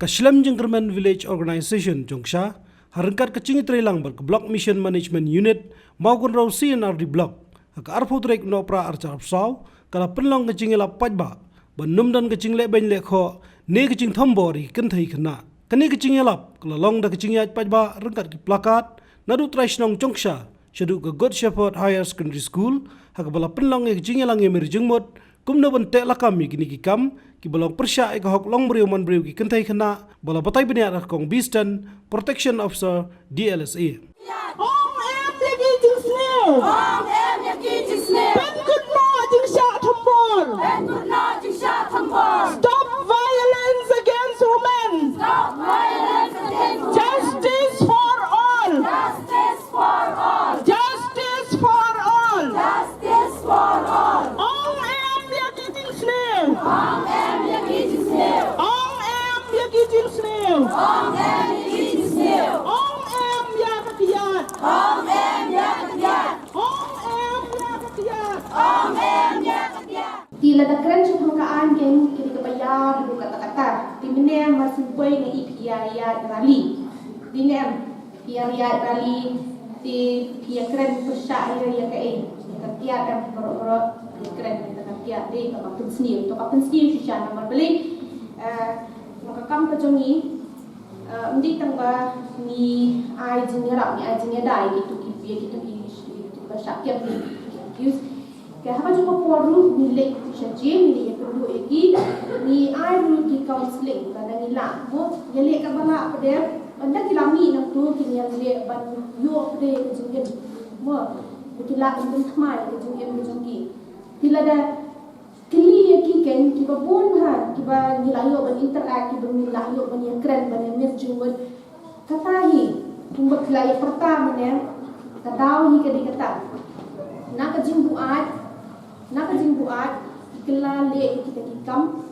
Kaslam Jengkerman Village Organization Jongsha harangkat kecing trelang ber Block Mission Management Unit maupun raw CNRD Block hak arfu trek no pra arcar saw kala penlong kecing la pajba benum dan kecing le ben le kho ne kecing thombori kan thai khna kani kecing lap kala long da kecing ya pajba rangkat ki plakat nadu traishnong Jongsha shadu ka God Shepherd Higher Secondary School hak bala penlong kecing lang emer jengmot kumna bante lakami kini ki kam ki balong persya ek hok long briu man briu ki kentai khana bala batai bini ar kong Beeston Protection Officer DLSA Om em yaki jing snail. Om em yaki jing snail. Ben good no jing sha thambol. Ben good no jing sha thambol. Stop violence against women. Stop violence against women. Justice for all. Justice for all. Justice for all. Justice for all. Om em yaki jing snail. Om em yaki jing snail. Om em yaki jing snail. Om em yaki jing snail. Om em yakatiyat. Om em yakatiyat. Om em yakatiyat. Om em yakatiyat. Tila da keren hangkaan ken kini kebayar du kata-kata di menem masih boy na ipiaya rally di nem ipiaya rally di pia keren persya ya kai katiat dan boro-boro keren katiat di kapten seni untuk kapten seni sisa nama beli makakam kejongi undi tangba ni ai jinera ni ai jinera gitu kipia gitu gitu persya kiap ni kaya haba juga poru nilai sejim ni yang perlu lagi ni air di counseling kadang hilang mo yale ka bala pada anda kilami nak tu kini yale ban yo pada kejungin mo kila untung thamai kejungin kejungi tila da kili yaki ken kiba pun ha kiba nilayo ban interact kiba nilayo ban yang keren ban yang merjungun katahi kumba kila pertama ne kataw hi kadi kata nak kejimbuat ikla le kita kikam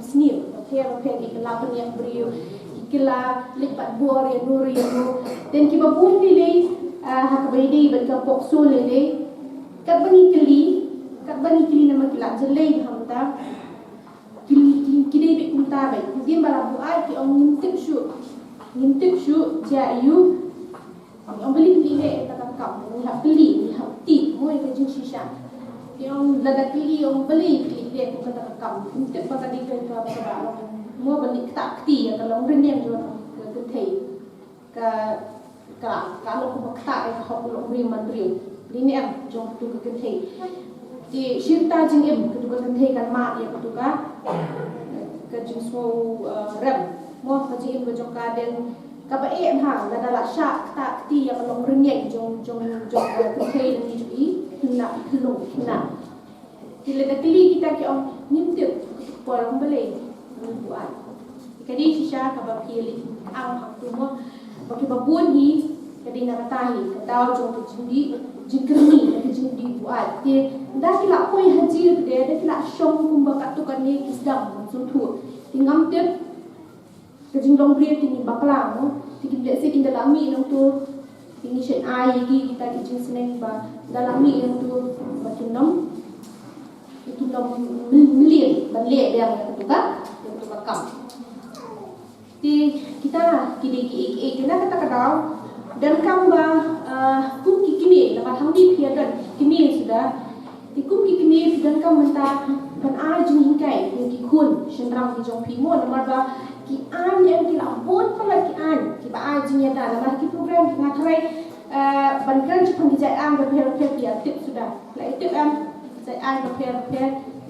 seni repair ikla peniak beriu ikla lipat buar ya nur dan kiba pun le hak bayi ban ka pokso le kat bani kili nama kila jelai hamta kili be kunta bai dia bala buat ki ong ngintip shu jaiyu ong beli le ta kam ni hak beli ni hak ti moi ka jin shisha yang ladaki yang beli dia tu kata kam untuk pada di ke apa mau beli tak ti ya kalau renyang jo ke thei kalau ko bakta ai ko lo ri man ri ni em jo tu ke thei di shirta jing em ke tu ke thei kan ma ya tu ka ke jing so rem mau ke jing em jo ka den ka ba em ha la la sha tak ti ya kalau renyang jo ke thei ni ju nak belum nak bila dah keli kita ke orang nyimtip orang boleh buat kadi sisa ka pilih ang haktumo bagi babun hi kadi naratahi kataw jong jingkerni ke jingdi buat dia dah kila poi haji dia dah kila shong kumba katukan ni kisdam suntu tingam tip ke jinglong bria tinggi baklang tinggi dia se tinggal lami nang tu ini shen ai kita ke jing seneng ba dalami yang tu bakinam million banle yang tu kan itu bakam di kita kini kena kata kadau dan kamba kum kini lepas hamdi piadan kini sudah kum kini dan kam mentah kan aj hingkai ki kun shenrang ki jong pimo namar ba ki an yang ki labot pala ki an ki ba aj nya da namar ki program ki ngatai bankan cepat dijayaan repair dia tip sudah lah itu jayaan repair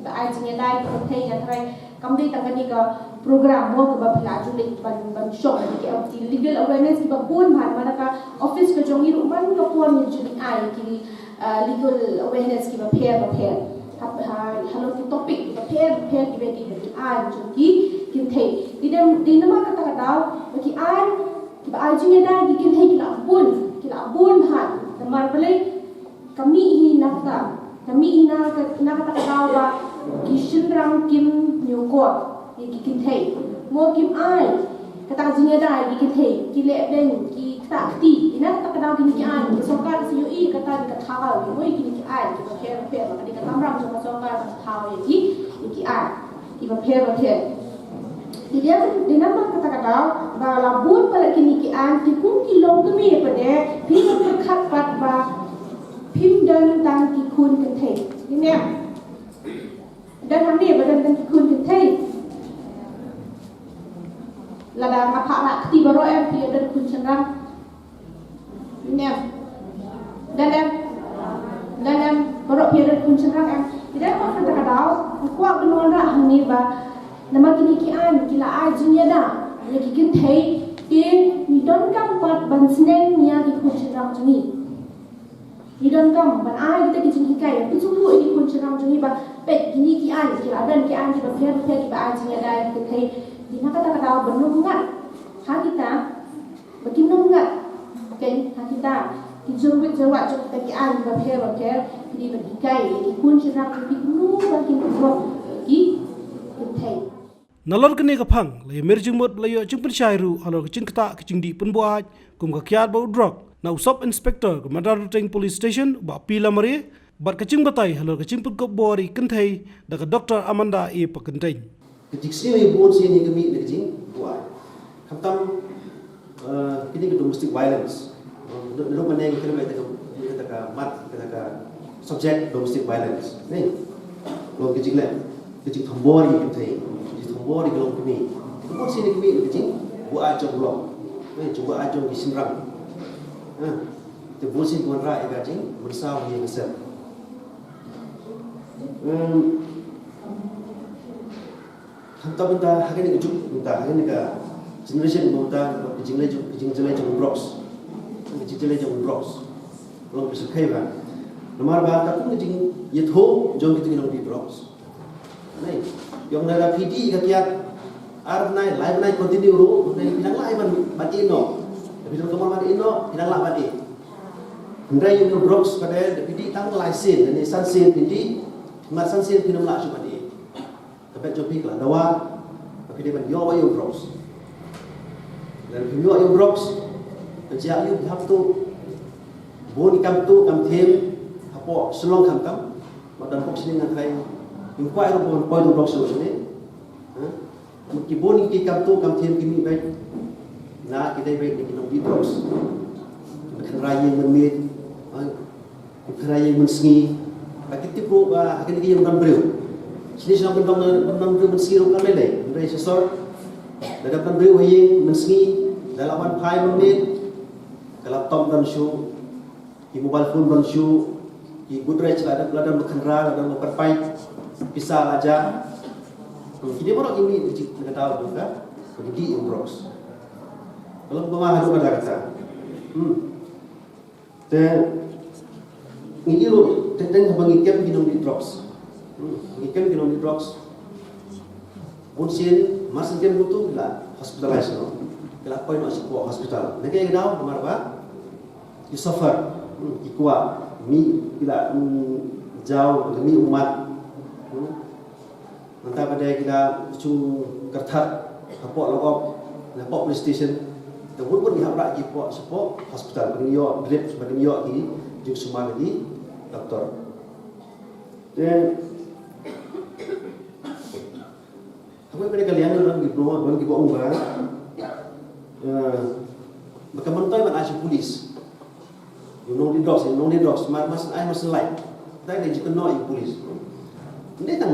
ba ai jingnya dai ko thei ya thai kamdei tangani ka program mo ka ba phila julik ban shop ni ke legal awareness ki ba pon bhan mana ka office ka jongi ru ban ka pon ni julik ai ki legal awareness ki ba repair halo ki topic repair ki be ki ai jongi ki thei di nama kata daw ki ai ki ba ai jingnya dai ki thei ki la bun han namar bale kami hina kata ba kishin rang kim nyokot ki kin thei mo kim ai kata jinya dai ki thei ki le den ki ta ti ina kata daw ki ai sokar si ui kata ka thawal mo ki ai ki repair ka tamram so sokar ka thawal ki ai ki repair Dia nama kata-kata bahwa buat pada kinikian tikung kilong kami pada pim berkat pat ba pim dan tang kikun kentai. Ini dan hamdi badan tang kikun kentai. Lada ngapa nak keti baru pia dan kun cengang. Ini dan baru pia dan kun cengang. Tidak apa kata-kata kuat benora hamdi ba nama kinikian kila ajinya dah lagi kentai dia nidon kam pat bansnen nia di kuncerang juni nidon kam ban ai kita kicin hikai puculu di kuncerang juni ba pet kinikian kila dan kian di bafian di ba ajinya dah kentai dina kata-kata benungat ha kita bakinungat kan ha kita dijurut-jurut kita kian bafian di ba hikai di kuncerang juni nu bakin di kentai Nalor kene kapang le emerging mot le yo jingpen shairu alor kicin kata kicing di penbuat kum ka kiat bau drug na usop inspector ke Madar Ruteng Police Station ba pila mari bat kicing batai alor kicing put kop bori kentai da ka Dr. Amanda E pakenteng Kecik sini buat sini kami nak kecing buat. Kamtam ini ke domestic violence. Lalu mana yang kita kata mat kita subject domestic violence. Nih, lalu kecik leh, kecik thambori kita, kecik thambori kalau kami. Buat sini kami nak kecing buat aja blok. Nih, coba aja di Sinrang. Kita buat sini tuan rai kecing bersama yang besar. Hantar benda hari ni kejuk benda hari ni ke generation benda kejing jelai jeng bros kalau bisa kaya kan nomor bahasa pun kejing yetho jom kita kena di bros ni yang nara PD kakiat ar nai live nai continue ru nai pinang lai man bati no tapi kalau kamu bati no pinang lai bati hendai yang bros pada PD tang license ni sansen PD mat sansen pinang lai cuma di tapi jopik lah, dawa, tapi dia berjual ayam bros. Dan berjual ayam bros, kerja ayam hab tu, bon ikam tu, kam thêm, hapo selong kam kam, madan pok sini ngan kaya, inquire bon point bros sini, mungkin bon ikam tu, kam thêm kimi baik, na kita baik ni kita di bros, kita raya menmit, kita raya mensengi, kita tipu, akhirnya kita yang beriu. Sini sampai benda mensiru kan lelai, benda sesor. Dalam benda wahai mensengi dalam pai menit, kalau top dan show, di mobile phone dan show, di Goodreads ada peladang berkenra, ada berpai, pisah aja. Ini orang ini kita tahu juga, pergi bros. Kalau bawah ada kata, dan ini lo tentang mengikat minum di drugs. Ikan kena di drugs. Mungkin masih kan butuh lah hospitalized no. Kalau poin masih kuat hospital. Negara yang tahu kemana pak? You suffer, ikwa, mi bila jauh demi umat. Nanti pada kita cu kertat, kapok lokop, lapok police station. Tapi pun diharap lagi kuat support hospital. Bagi yo drip, bagi yo ini juga semua lagi doktor. Dan apa yang kalian orang di bawah, orang di bawah umur, mereka mentai mana asyik polis, you know the dogs, mas I must like, tapi dia juga know polis. Dia tang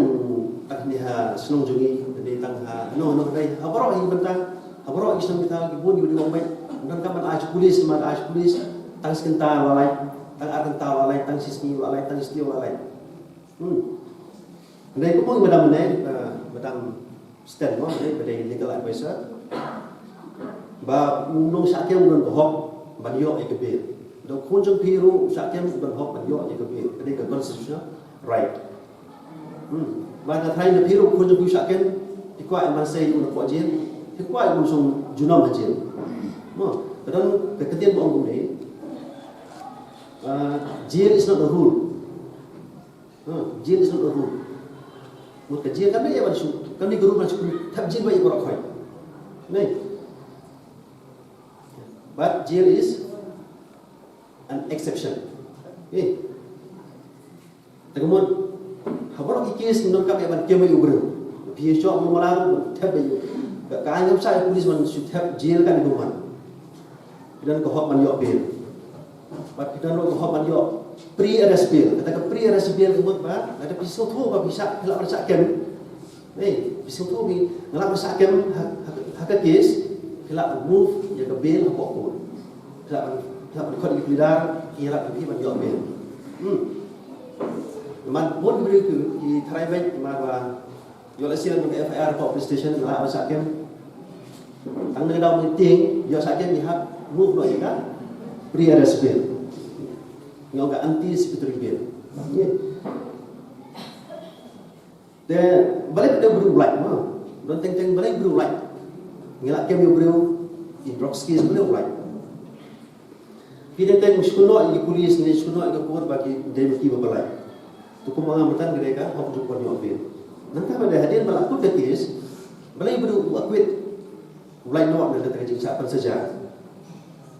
akhirnya senang jungi, dia tang no, dia apa orang yang bentang, apa orang yang senang kita kibun di bawah baik, dan kapan asyik polis, tang sekentar walai, tang akentar walai, tang sisni walai, tang sisni walai. Dia itu pun madam stand mo dari pada legal advisor ba nong sakya udan hok banyo ekebir do kunjung piru sakya udan hok banyo ekebir ini ke constitutional right ba ta thai na piru kunjung piru sakya ikwa man say udan ko jin ikwa un sung junam hajin mo dan keketian bo ngum jail is not a rule jail is not a rule Maka jail kami ya baru kami guru macam tak jail bayi orang kau, ni. But jail is an exception. Kemudian, habar lagi kes menangkap yang kami ubur, dia cakap memalar tak bayi, Cái ngắm sai policeman should have jail kan itu man. Dan kohop man yok bail. But kita no kohop man yok pre-arrest bail. Kata ke pre-arrest bail kemut ba, ada pisau tu ba bisa kelak bersak kem. Pisau tu bi ngelak bersak kem hak kes kelak move ya ke bail hak pokok. Kelak berkod di pelidar kelak pergi man yok bail. Man pun beri ke di try baik ma yo la sian ke FIR police station ngelak bersak kem. Tang ne daw meeting yo sak kem ni hak move lo ya pre-arrest bail. Yang agak anti-secretary bail. Dan balik dia berulat, don teng balik berulat. Ngelak kem yo bro in drugs case berulat. Kita teng sekolah di polis ni sekolah di court bagi demki berbelai. Tu kemangamatan mereka hak jupon yo bail. Nanti pada hadian berlaku the case, balik beru akwit mulai nok dan terjadi siapa saja.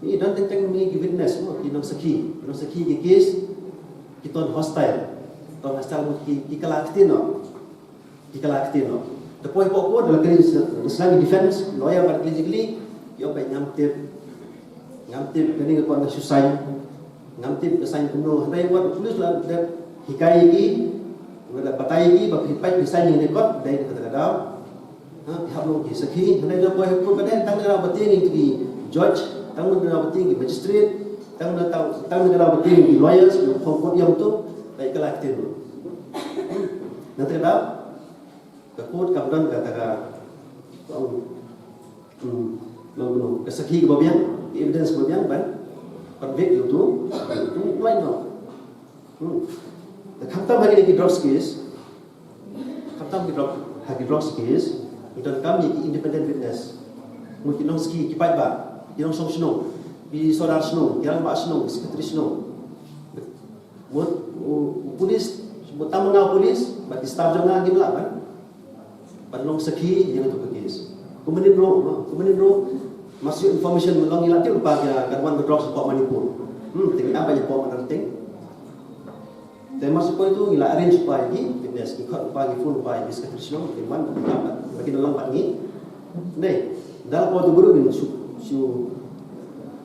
Ini dan tentang ni witness semua kita seki ke case kita hostile kita laktino depois pokok dalam kes Islamic defense lawyer basically yo baik ngamtip kini ke kuat susai ngamtip kesan kuno hari buat tulis lah hikai lagi ada batai lagi bagi hipai kesan yang dekot dari kata-kata pihak lo ki seki hari depois pun pada tanggal berting di judge tang negara berting di magistrate tang negara berting di lawyers pokok yang tu baik kelaktin nanti dah kekut kemudian kata lalu keseki kebabian evidence kebabian ban convict itu lain no khamtam hari ni drugs case drugs case dan kami independent witness mungkin nong ski kipai ba yang song snow bi sodar snow yang ba snow secretary snow polis buta mengaw polis bagi staff jangan gimla kan panlong seki yang itu case kemudian bro masuk information melong ilat dia lupa ya karwan drugs pok Manipur tinggal apa je pok penting dan masuk itu ila arrange supaya di witness ikut pagi full pagi secretary snow di mana bagi dalam pagi nih dalam waktu baru bin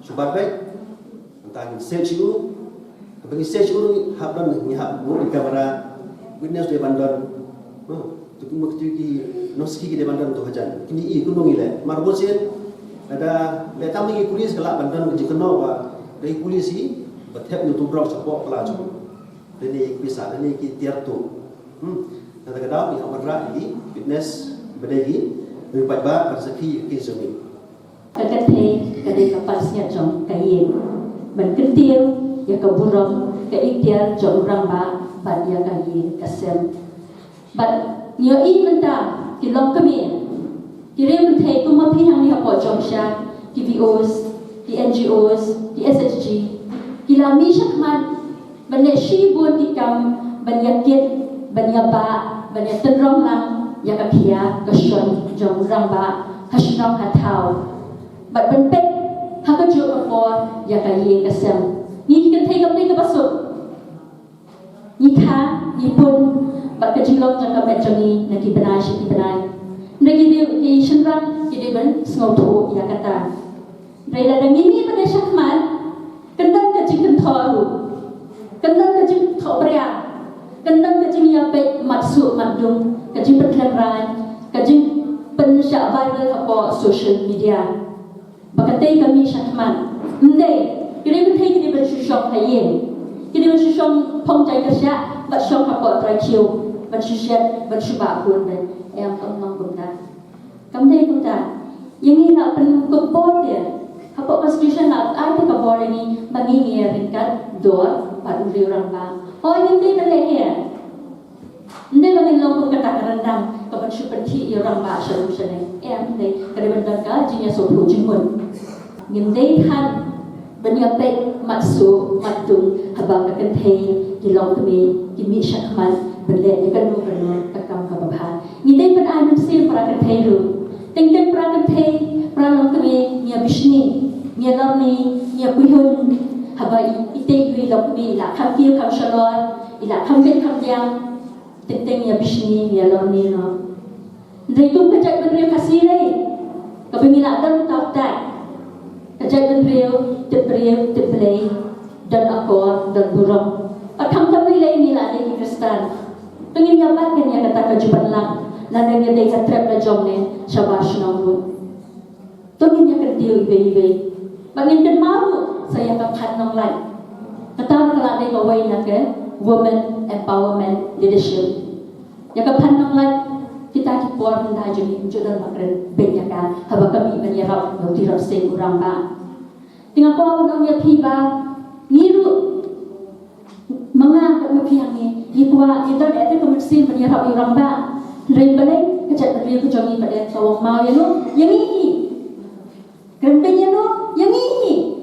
subabai entah search itu bagi search itu habdan ni hab di kamera witness dia bandar tu mesti ki noski ki dia bandar tu hajan kini kunung ile marbosin ada letam ni polis kelak bandar ke kena wa dari polisi bathep tu drop support pelaju dan ni bisa dan ni ki tiar tu kata-kata ni amara di witness bedagi berbaik ba rezeki ke sini Kakak kadai kapasnya jom kain berkentil ya keburung keikhtiar jom ramba bad ya kain kasem bad nyo i menta kilong kami kire mentai tu mapi hang ni hapo jom sya TVOs di NGOs di SHG kilami syakman banyak shibun tikam banyak kit banyak ba banyak terong lang ya kapia kasyong jom ramba hasnong hatau bat benpek hakajuk kapor ya kayi kasem ni kita tegap ni kapasuk ni kha ni pun bat kajilong jang kamet jangi naki benai shi benai nagi di shenran di ben sngotu ya kata rela dan ini pada syakman kendang kajing kentoru kendang kajing thobria kendang kajing ya pek maksud madung kajing perkenaran kajing pensyak viral apa social media bakatai kami syakman ndai kini bentai kini bersyusyong hayin kini bersyusyong pongjai kesya bersyusyong apa trakiu bersyusyat bersyubak pun dan yang tong kumda kamdai kumda yang ini nak penkebor dia apa constitution nak ai tu kabor ini bagi ni ringkat dor pada orang bang oh ini dia beleh ndai bagi long kata rendang kapan seperti orang bahasa Indonesia ndai kadang kadang jinya sopro jingun ngindai han benyapek masuk matung habang kakentei dilong kami kimi syakman belek dekan lu takam kababha ngindai pen ai mesti para kakentei lu tengten para kakentei para long kami nya bisni nya larni nya kuihun habai ite wi long kami la khakiu kham shalor ila khamben khamjang tengteng nya bisni nya larni no ndai tu kajak benre kasih lai Kebingin dan tau tak. Kejadian beliau, terpelai dan akor dan burung. Atang kami lain nila di Kristan. Pengin yapat kan yang kata kejuban lang. Nadanya day hatrap na jom ne shabash nang bu. Tungin yang kertiu ibe. Bangin kan maru saya kapat nang lai. Kata kala day kawai na ke women empowerment leadership. Yang kapat nang lai kita kipor hendak jadi jodoh makren benyakan haba kami menyerap yang tirap sing urang ba. Tinggal kau nang ya piba ngiru mga kamapiangi ikwa internet itu mesti menyerap orang ba. Lain balik kecak tadi aku jangi pada kawang mau ya no yang ini kerempenya no yang ini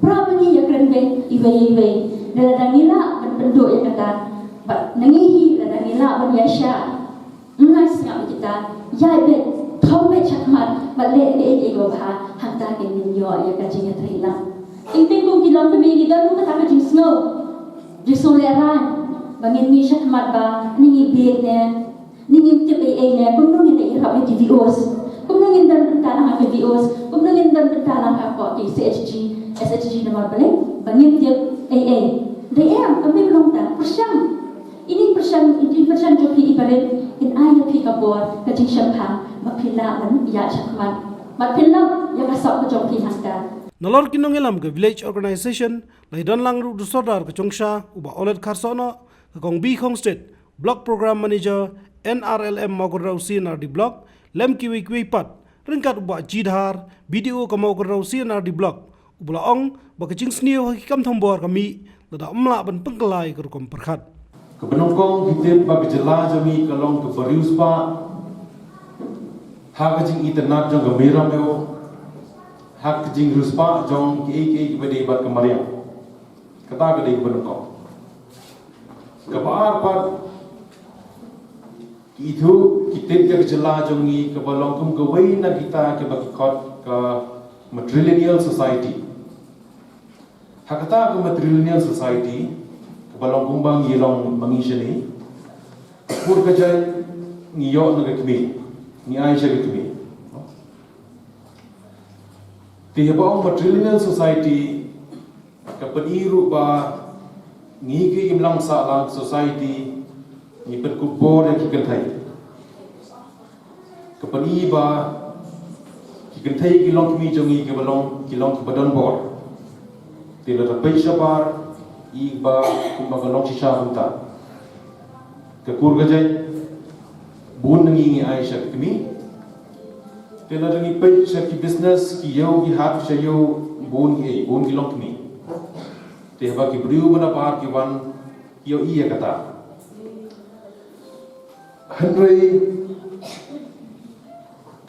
berapa ni ya kerempe iwe dan nila penduduk yang kata nangihi dan nila berbiasa nice ngam kita ya be thau be chakmat balik ke bah hantar ke ninyo ya kajingnya terhilang inting kong kilang kami kita lu kata kajing snow jisung leran bangin mi chakmat ba ningi bene Ningin tip ne kung nungin na irap yung TVOs kung nungin dan bentalang ang TVOs kung nungin dan bentalang ako kay SHG na marbalik bangin tip DM kami belum tak persyang ini persyang jopi ibarat in ayat pi kabor kajing syampang mapila man ya chakman mapila ya kasap ko jopi hangka Nalor kinong ilam ke village organization lahidan lang ru dusodar ke Chongsha uba olet karsono ke kong B Kong State block program manager NRLM Maugurau CNRD block lem kiwi pat ringkat uba jidhar video ke Maugurau CNRD block ubla ong ba kecing snio hakikam thombor kami tada umla ban pengkelai ke rukom perkhat kebenongkong kita bagi jela jami kalong ke barius pa hak kecing internet jong gemeram yo hak kecing ruspa jong ke bede bat kemariam kata ke kebenongkong kebar pat itu kita ke jela jongi ke balongkum ke waina kita ke bagi kot ke matrilineal society hakata ke matrilineal society ke balongkum bang yelong mangishani pur kajai ngiyo na kami ni Aisyah ke kami tihbang matrilineal society ke peniru ba ngi ke imlang sa lang society ni perkubor yang kikentai kepani ba kikentai kilong kami jongi ke balong kilong ke badan bor tila rapai sabar i ba kumba galong sisa hunta ke kur gajai bun ngi Aisyah kami tila ngi pai sa ki business ki yo ki hat sa yo bun kilong kami teh ba ki briu bana par ki wan yo iya kata Henry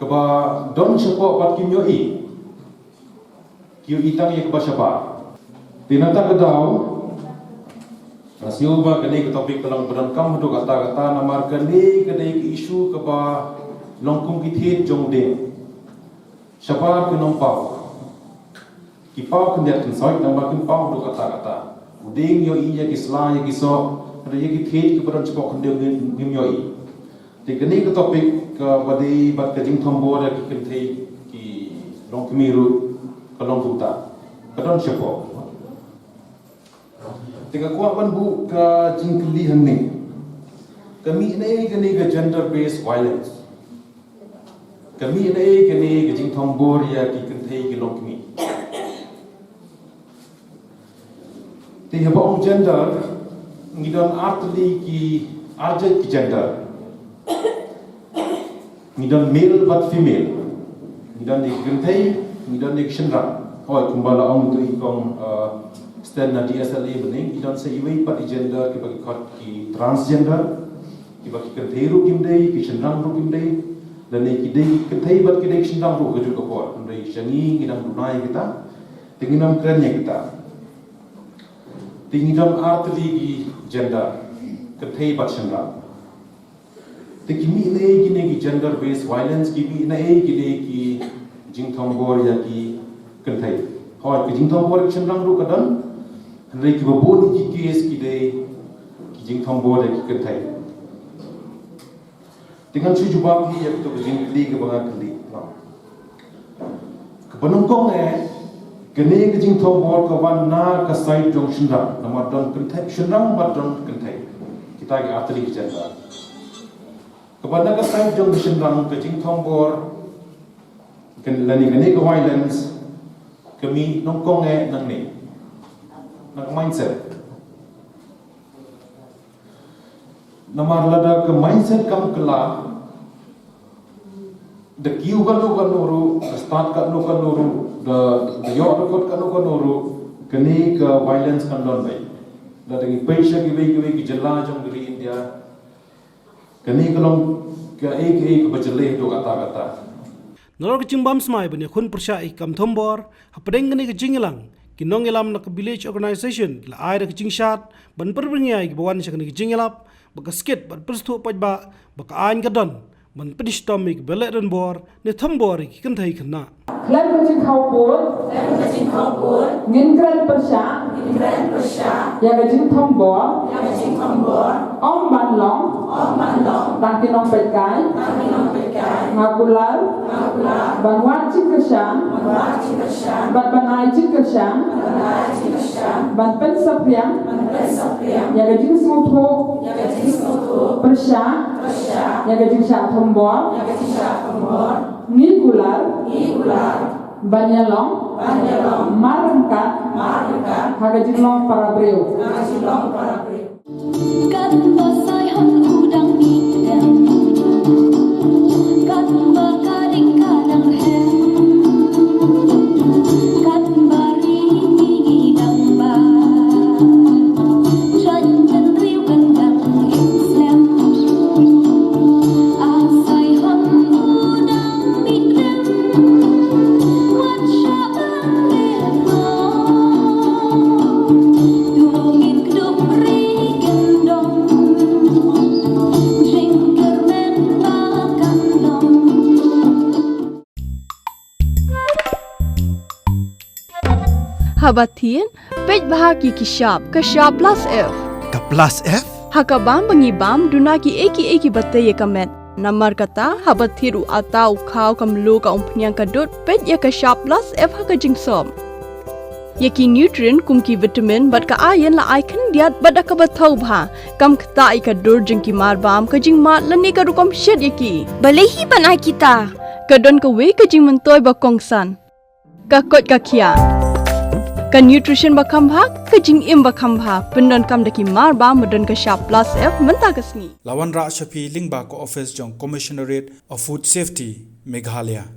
keba don sepo pat kimyo tang ye keba sapa tinata kedau rasio ba kene ke topik talang badan kam do kata namar kene ke isu keba longkum kithet jong de sapa ke nom pau ki pau kendet soi namar kin pau do kata uding yo iya ki sla ye ki so ada ye kithet ke badan sepo kendem ngim Tikani ke topik ke badi bat kajing thombor ki kenthei ki long kemiru ke long tuta kadon sepo tika kuat ban bu ke jingkeli hangni kami nei ke gender based violence kami nei ke jing thombor ya ki kenthei ki long kemi tiha bong gender ngidon artli ki arjet ki gender Midon male but female, midon di gentai, midon di shenra. Kau kumbala ong tu ikong stand na DSLA bening, midon se iway pat gender ki bagi kot ki transgender, ki bagi gentai ru kimdei, ki shenrang ru kimdei, dan ki dei gentai bat ki dei shenrang ru kejuk kapor, ndai shangi ngidam dunai kita, tinginam kerennya kita, tinginam artli ki gender, gentai bat shenrang. Kimi nei ki gender based violence kimi nei ki jing thombor ya ki kentai hoi ki jing thombor chenrang ru kadan rei ki babon ki case ki dei ki jing thombor ya ki kentai dengan su jubab hi ya to jing kli ke banga kli Kepenungkong kini kejing tombor kawan na kasai jong shendang nama don kentai shendang badon kentai kita ke atli kerja kepada kasai jong shendang kejing tombor lani kini ke violence kami nongkong nang ni nang mindset nama lada ke mindset kam kela the kiu kan nuru start kan nuru the yacht kot kan nuru kini ke violence kan don bai da dengi paisa ki jela jong dari India kini kalong ke bajale do kata Nalor kecing bam smai bani khun persya ikam thombor hapadeng kini kecing ilang kinong ilam nak village organization la air kecing shat ban perbringai ki bawan sakni kecing ilap baka skit ban perstu pajba baka ain kadon ban pedistomik beleren bor ne thombor ki kenthai khna Klan kecing kau pun, ngin kran persya, ya kecing tombor, om ban long, tang kinong pekai, ngakular, ban wan cing kesyang, ban banai cing kesyang, ban pen sapriang, ya kecing smutho, persya, ya kecing syak tombor, Nigular, Banyalong, Marangkat, Hagajilong Parabreu. Kat basai hon udang bidang, kat bakaring kadang hem, kat bari gigidang ba, jan riu kandang Islam. Asai hon udang bidang, wat syabang lelmo, dungin kedup rigendong, jengker men bakandong. Habatin, pej bahagi kishap, kashap plus F. Ka plus F? Hakabam bangibam dunaki eki batay kamet. Namar kata habathiru atau kau kamlu ka umpnyang kadut pej ya kashap plus F hakajing som. Yaki nutrient kumki vitamin bat ka ayan la icon diat bat akabatau bha. Kam kata ikadur jengki marbam kajing mat lani karukom shed yaki. Balehi banai kita. Kadon ka we kajing mentoy bakongsan. Kakot kakia. Ka nutrition bakam bha kajing im bakam bha pendon kam daki marba medon ka sharp plus F menta kasni Lawan Ra Shafi Lingba ko office jong Commissionerate of Food Safety Meghalaya.